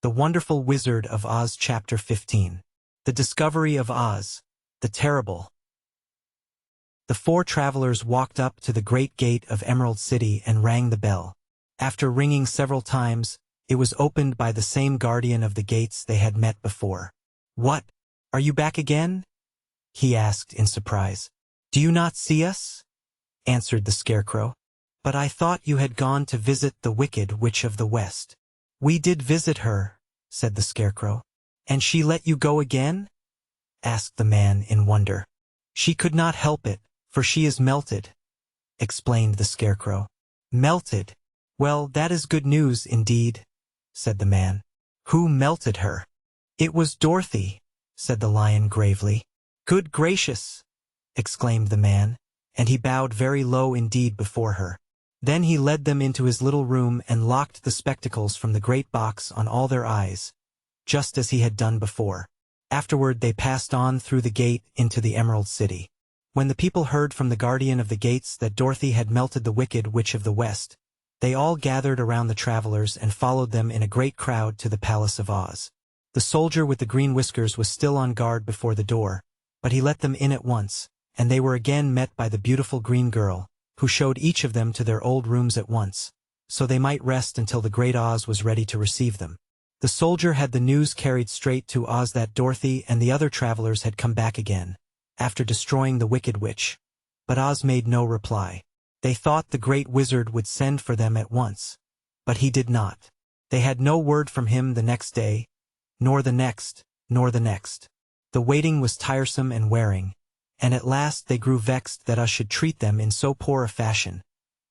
The Wonderful Wizard of Oz Chapter 15. The Discovery of Oz, the Terrible. The four travelers walked up to the great gate of Emerald City and rang the bell. After ringing several times, it was opened by the same guardian of the gates they had met before. "What? Are you back again?" he asked in surprise. "Do you not see us?" answered the Scarecrow. "But I thought you had gone to visit the Wicked Witch of the West." "We did visit her," said the Scarecrow. "And she let you go again?" asked the man in wonder. "She could not help it, for she is melted," explained the Scarecrow. "Melted? Well, that is good news indeed," said the man. "Who melted her?" "It was Dorothy," said the Lion gravely. "Good gracious!" exclaimed the man, and he bowed very low indeed before her. Then he led them into his little room and locked the spectacles from the great box on all their eyes, just as he had done before. Afterward they passed on through the gate into the Emerald City. When the people heard from the guardian of the gates that Dorothy had melted the Wicked Witch of the West, they all gathered around the travelers and followed them in a great crowd to the Palace of Oz. The soldier with the green whiskers was still on guard before the door, but he let them in at once, and they were again met by the beautiful green girl, who showed each of them to their old rooms at once, so they might rest until the great Oz was ready to receive them. The soldier had the news carried straight to Oz that Dorothy and the other travelers had come back again, after destroying the Wicked Witch, but Oz made no reply. They thought the great wizard would send for them at once, but he did not. They had no word from him the next day, nor the next, nor the next. The waiting was tiresome and wearing, and at last they grew vexed that Oz should treat them in so poor a fashion,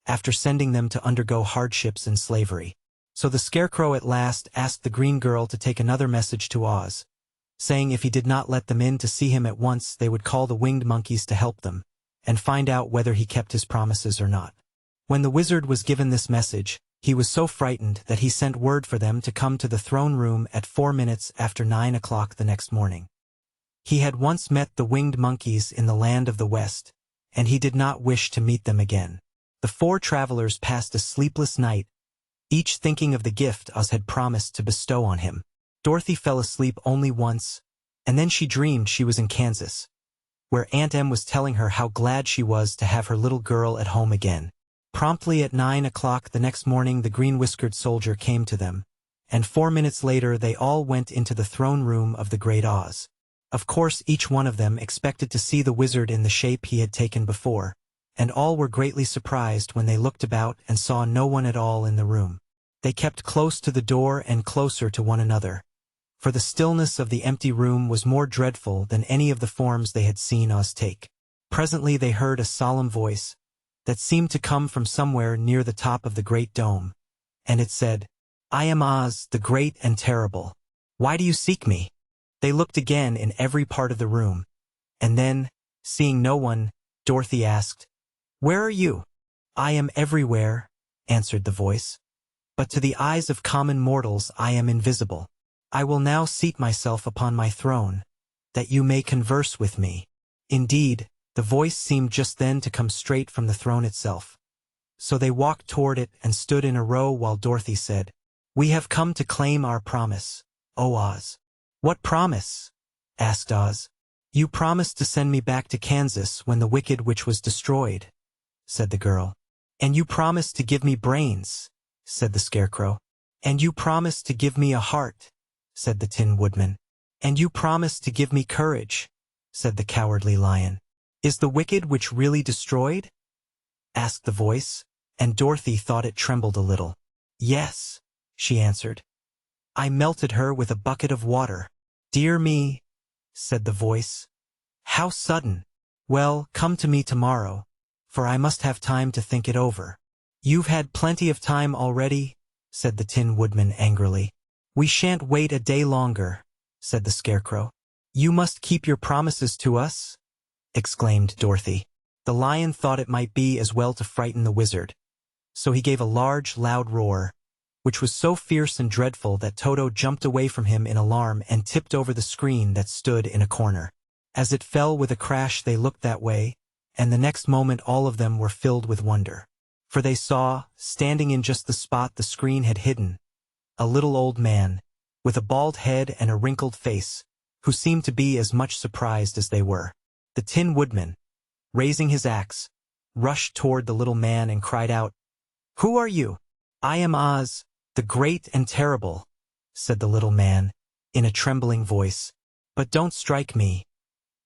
after sending them to undergo hardships and slavery. So the Scarecrow at last asked the green girl to take another message to Oz, saying if he did not let them in to see him at once they would call the winged monkeys to help them, and find out whether he kept his promises or not. When the wizard was given this message, he was so frightened that he sent word for them to come to the throne room at 4 minutes after 9 o'clock the next morning. He had once met the winged monkeys in the land of the West, and he did not wish to meet them again. The four travelers passed a sleepless night, each thinking of the gift Oz had promised to bestow on him. Dorothy fell asleep only once, and then she dreamed she was in Kansas, where Aunt Em was telling her how glad she was to have her little girl at home again. Promptly at 9 o'clock the next morning the green-whiskered soldier came to them, and 4 minutes later they all went into the throne room of the great Oz. Of course each one of them expected to see the wizard in the shape he had taken before, and all were greatly surprised when they looked about and saw no one at all in the room. They kept close to the door and closer to one another, for the stillness of the empty room was more dreadful than any of the forms they had seen Oz take. Presently they heard a solemn voice that seemed to come from somewhere near the top of the great dome, and it said, "I am Oz, the great and terrible. Why do you seek me?" They looked again in every part of the room, and then, seeing no one, Dorothy asked, "Where are you?" "I am everywhere," answered the voice, "but to the eyes of common mortals I am invisible. I will now seat myself upon my throne, that you may converse with me." Indeed, the voice seemed just then to come straight from the throne itself. So they walked toward it and stood in a row while Dorothy said, "We have come to claim our promise, O Oz." "What promise?" asked Oz. "You promised to send me back to Kansas when the Wicked Witch was destroyed," said the girl. "And you promised to give me brains," said the Scarecrow. "And you promised to give me a heart," said the Tin Woodman. "And you promised to give me courage," said the Cowardly Lion. "Is the Wicked Witch really destroyed?" asked the voice, and Dorothy thought it trembled a little. "Yes," she answered. "I melted her with a bucket of water." "Dear me," said the voice. "How sudden! Well, come to me tomorrow, for I must have time to think it over." "You've had plenty of time already," said the Tin Woodman angrily. "We shan't wait a day longer," said the Scarecrow. "You must keep your promises to us," exclaimed Dorothy. The lion thought it might be as well to frighten the wizard, so he gave a large, loud roar, which was so fierce and dreadful that Toto jumped away from him in alarm and tipped over the screen that stood in a corner. As it fell with a crash they looked that way, and the next moment all of them were filled with wonder. For they saw, standing in just the spot the screen had hidden, a little old man, with a bald head and a wrinkled face, who seemed to be as much surprised as they were. The Tin Woodman, raising his axe, rushed toward the little man and cried out, "Who are you?" "I am Oz, the great and terrible," said the little man, in a trembling voice. "But don't strike me.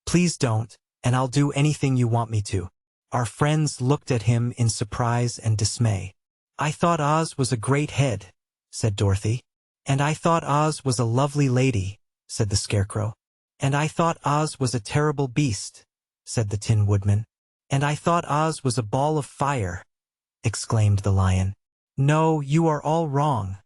Please don't, and I'll do anything you want me to." Our friends looked at him in surprise and dismay. "I thought Oz was a great head," said Dorothy. "And I thought Oz was a lovely lady," said the Scarecrow. "And I thought Oz was a terrible beast," said the Tin Woodman. "And I thought Oz was a ball of fire," exclaimed the Lion. "No, you are all wrong,"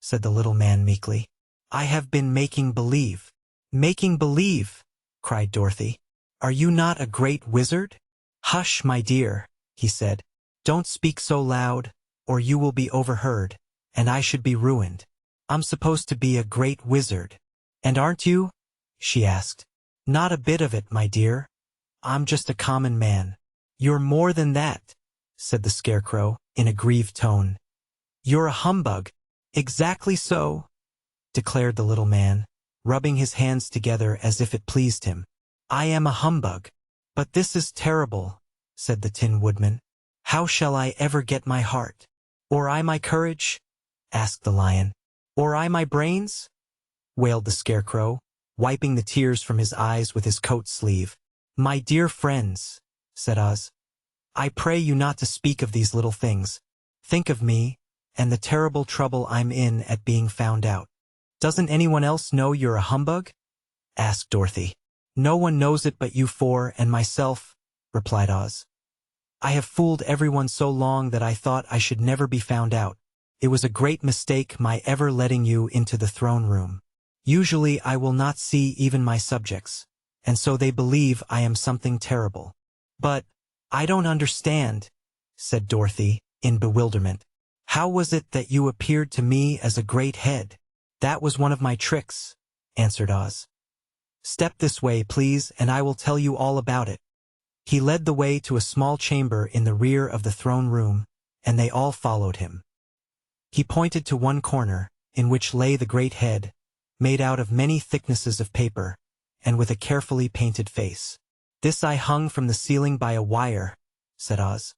said the little man meekly. "I have been making believe." "Making believe!" cried Dorothy. "Are you not a great wizard?" "Hush, my dear," he said. "Don't speak so loud, or you will be overheard, and I should be ruined. I'm supposed to be a great wizard." "And aren't you?" she asked. "Not a bit of it, my dear. I'm just a common man." "You're more than that," said the Scarecrow, in a grieved tone. "You're a humbug." "Exactly so," declared the little man, rubbing his hands together as if it pleased him. "I am a humbug." "But this is terrible," said the Tin Woodman. "How shall I ever get my heart?" "Or I my courage?" asked the Lion. "Or I my brains?" wailed the Scarecrow, wiping the tears from his eyes with his coat sleeve. "My dear friends," said Oz, "I pray you not to speak of these little things. Think of me, and the terrible trouble I'm in at being found out." "Doesn't anyone else know you're a humbug?" asked Dorothy. "No one knows it but you four and myself," replied Oz. "I have fooled everyone so long that I thought I should never be found out. It was a great mistake my ever letting you into the throne room. Usually I will not see even my subjects, and so they believe I am something terrible." "But I don't understand," said Dorothy, in bewilderment. "How was it that you appeared to me as a great head?" "That was one of my tricks," answered Oz. "Step this way, please, and I will tell you all about it." He led the way to a small chamber in the rear of the throne room, and they all followed him. He pointed to one corner, in which lay the great head, made out of many thicknesses of paper, and with a carefully painted face. "This I hung from the ceiling by a wire," said Oz.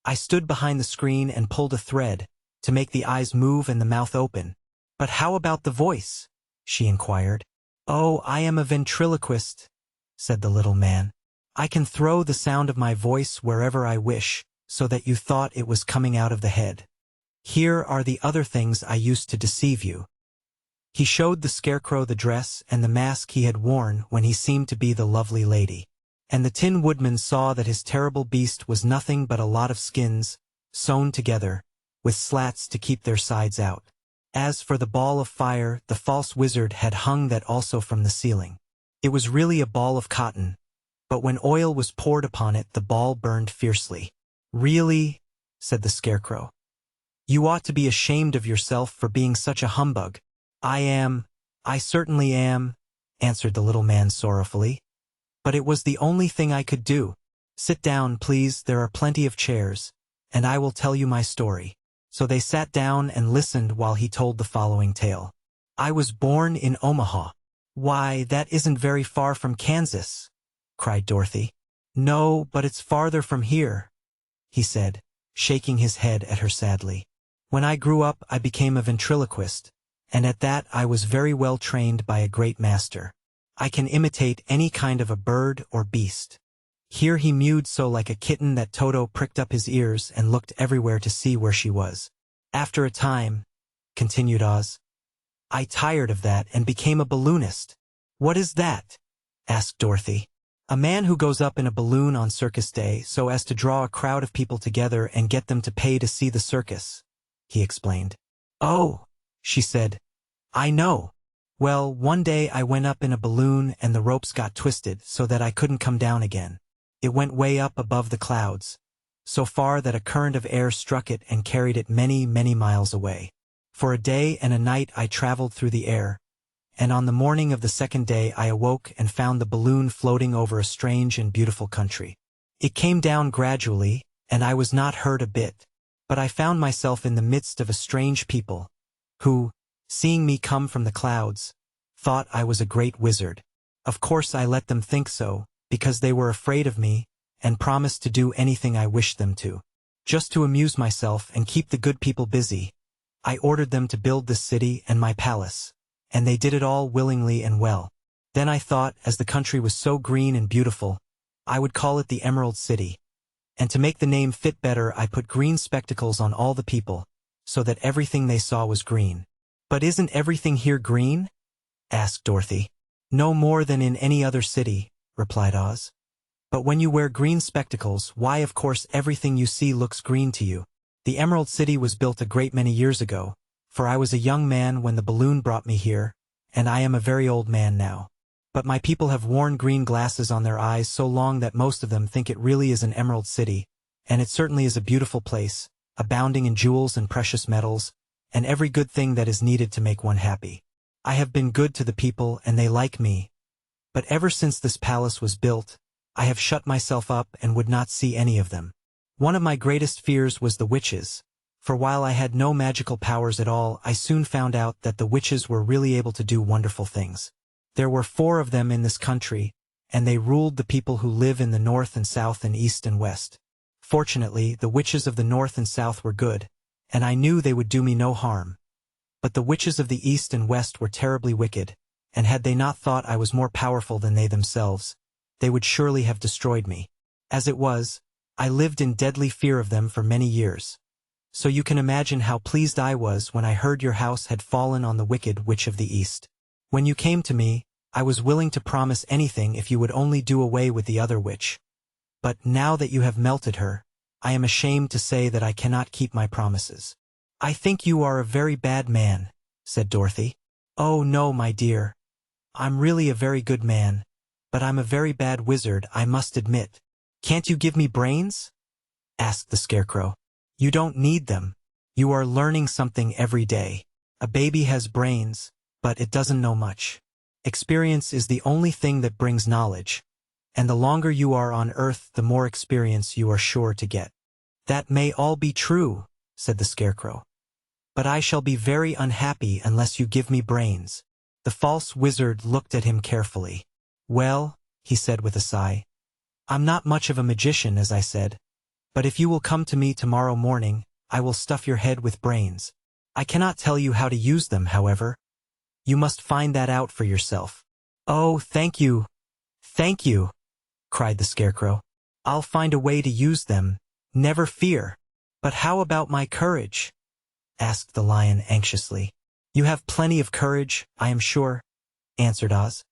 "I stood behind the screen and pulled a thread, to make the eyes move and the mouth open." "But how about the voice?" she inquired. "Oh, I am a ventriloquist," said the little man. "I can throw the sound of my voice wherever I wish, so that you thought it was coming out of the head. Here are the other things I used to deceive you." He showed the Scarecrow the dress and the mask he had worn when he seemed to be the lovely lady. And the Tin Woodman saw that his terrible beast was nothing but a lot of skins, sewn together, with slats to keep their sides out. As for the ball of fire, the false wizard had hung that also from the ceiling. It was really a ball of cotton, but when oil was poured upon it the ball burned fiercely. "Really?" said the Scarecrow. "You ought to be ashamed of yourself for being such a humbug." I certainly am," answered the little man sorrowfully. "But it was the only thing I could do. Sit down, please, there are plenty of chairs, and I will tell you my story." So they sat down and listened while he told the following tale. "I was born in Omaha." "Why, that isn't very far from Kansas," cried Dorothy. "No, but it's farther from here," he said, shaking his head at her sadly. "When I grew up I became a ventriloquist, and at that I was very well trained by a great master. I can imitate any kind of a bird or beast." Here he mewed so like a kitten that Toto pricked up his ears and looked everywhere to see where she was. "After a time," continued Oz, "I tired of that and became a balloonist." "What is that?" asked Dorothy. "A man who goes up in a balloon on circus day so as to draw a crowd of people together and get them to pay to see the circus," he explained. "Oh," she said, "I know. Well, one day I went up in a balloon and the ropes got twisted so that I couldn't come down again. It went way up above the clouds, so far that a current of air struck it and carried it many, many miles away. For a day and a night I traveled through the air, and on the morning of the second day I awoke and found the balloon floating over a strange and beautiful country. It came down gradually, and I was not hurt a bit, but I found myself in the midst of a strange people, who, seeing me come from the clouds, thought I was a great wizard. Of course I let them think so, because they were afraid of me, and promised to do anything I wished them to. Just to amuse myself and keep the good people busy, I ordered them to build this city and my palace, and they did it all willingly and well. Then I thought, as the country was so green and beautiful, I would call it the Emerald City. And to make the name fit better, I put green spectacles on all the people, so that everything they saw was green. But isn't everything here green? Asked Dorothy. No more than in any other city, replied Oz. But when you wear green spectacles, why, of course everything you see looks green to you. The Emerald City was built a great many years ago, for I was a young man when the balloon brought me here, and I am a very old man now. But my people have worn green glasses on their eyes so long that most of them think it really is an Emerald City, and it certainly is a beautiful place, abounding in jewels and precious metals, and every good thing that is needed to make one happy. I have been good to the people and they like me. But ever since this palace was built, I have shut myself up and would not see any of them. One of my greatest fears was the witches, for while I had no magical powers at all, I soon found out that the witches were really able to do wonderful things. There were 4 of them in this country, and they ruled the people who live in the north and south and east and west. Fortunately, the witches of the north and south were good, and I knew they would do me no harm. But the witches of the east and west were terribly wicked, and had they not thought I was more powerful than they themselves, they would surely have destroyed me. As it was, I lived in deadly fear of them for many years. So you can imagine how pleased I was when I heard your house had fallen on the wicked witch of the east. When you came to me, I was willing to promise anything if you would only do away with the other witch. But now that you have melted her, I am ashamed to say that I cannot keep my promises. I think you are a very bad man, said Dorothy. Oh no, my dear. I'm really a very good man, but I'm a very bad wizard, I must admit. Can't you give me brains? Asked the Scarecrow. You don't need them. You are learning something every day. A baby has brains, but it doesn't know much. Experience is the only thing that brings knowledge, and the longer you are on Earth, the more experience you are sure to get. That may all be true, said the Scarecrow. But I shall be very unhappy unless you give me brains. The false wizard looked at him carefully. Well, he said with a sigh, I'm not much of a magician, as I said, but if you will come to me tomorrow morning, I will stuff your head with brains. I cannot tell you how to use them, however. You must find that out for yourself. Oh, thank you, cried the Scarecrow. I'll find a way to use them, never fear. But how about my courage? Asked the Lion anxiously. You have plenty of courage, I am sure, answered Oz.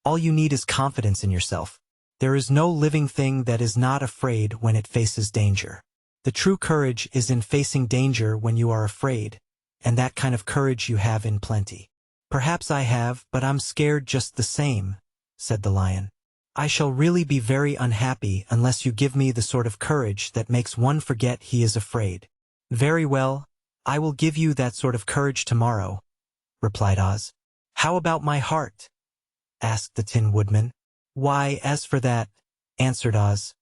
All you need is confidence in yourself. There is no living thing that is not afraid when it faces danger. The true courage is in facing danger when you are afraid, and that kind of courage you have in plenty. Perhaps I have, but I'm scared just the same, said the Lion. I shall really be very unhappy unless you give me the sort of courage that makes one forget he is afraid. Very well, I will give you that sort of courage tomorrow, replied Oz. How about my heart? Asked the Tin Woodman. Why, as for that, answered Oz,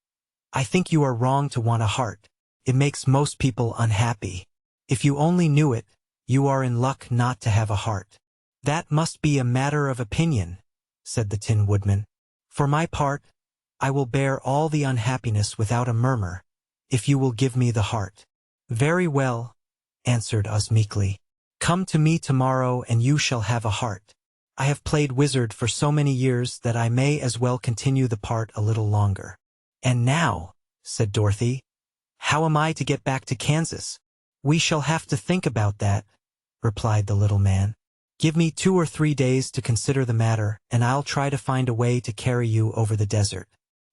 I think you are wrong to want a heart. It makes most people unhappy. If you only knew it, you are in luck not to have a heart. That must be a matter of opinion, said the Tin Woodman. For my part, I will bear all the unhappiness without a murmur, if you will give me the heart. Very well, answered Oz meekly. Come to me tomorrow and you shall have a heart. I have played wizard for so many years that I may as well continue the part a little longer. And now, said Dorothy, how am I to get back to Kansas? We shall have to think about that, replied the little man. Give me 2 or 3 days to consider the matter, and I'll try to find a way to carry you over the desert.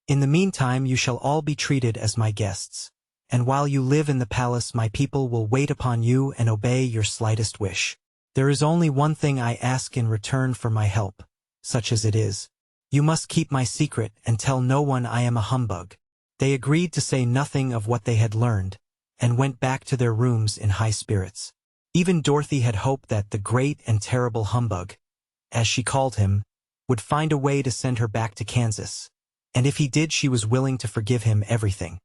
In the meantime, you shall all be treated as my guests, and while you live in the palace, my people will wait upon you and obey your slightest wish. There is only one thing I ask in return for my help, such as it is. You must keep my secret and tell no one I am a humbug. They agreed to say nothing of what they had learned, and went back to their rooms in high spirits. Even Dorothy had hoped that the great and terrible humbug, as she called him, would find a way to send her back to Kansas, and if he did, she was willing to forgive him everything.